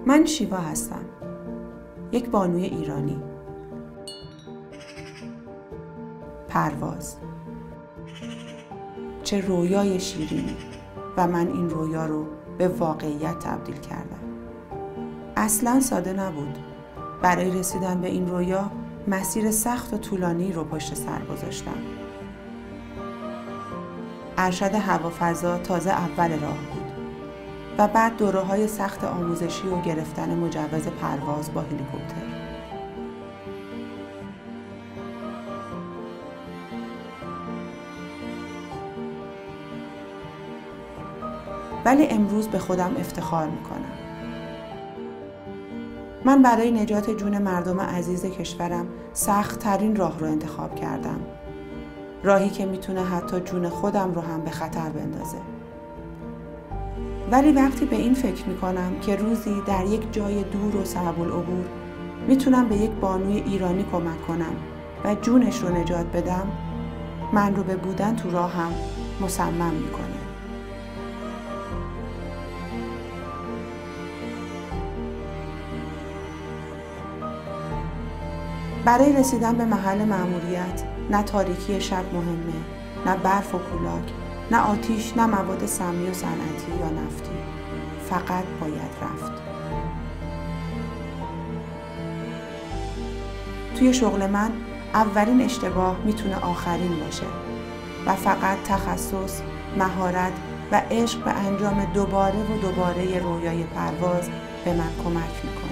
من شیوا هستم، یک بانوی ایرانی. پرواز، چه رویای شیرینی، و من این رویا رو به واقعیت تبدیل کردم. اصلاً ساده نبود. برای رسیدن به این رویا مسیر سخت و طولانی رو پشت سر گذاشتم. ارشد هوافضا تازه اول راه بود و بعد دوره‌های سخت آموزشی و گرفتن مجوز پرواز با هلیکوپتر. ولی امروز به خودم افتخار میکنم. من برای نجات جون مردم عزیز کشورم سخت ترین راه رو انتخاب کردم. راهی که میتونه حتی جون خودم رو هم به خطر بندازه. ولی وقتی به این فکر میکنم که روزی در یک جای دور و صعب العبور میتونم به یک بانوی ایرانی کمک کنم و جونش رو نجات بدم، من رو به بودن تو راهم مصمم میکنه. برای رسیدن به محل مأموریت نه تاریکی شب مهمه، نه برف و کولاک، نه آتیش، نه مواد سمی و صنعتی یا نفتی. فقط باید رفت. توی شغل من اولین اشتباه میتونه آخرین باشه و فقط تخصص، مهارت و عشق به انجام دوباره و دوباره رویای پرواز به من کمک میکنه.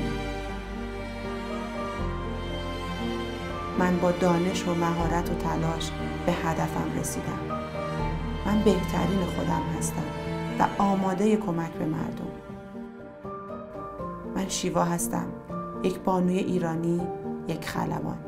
من با دانش و مهارت و تلاش به هدفم رسیدم. من بهترین خودم هستم و آماده کمک به مردم. من شیوا هستم، یک بانوی ایرانی، یک خلبان.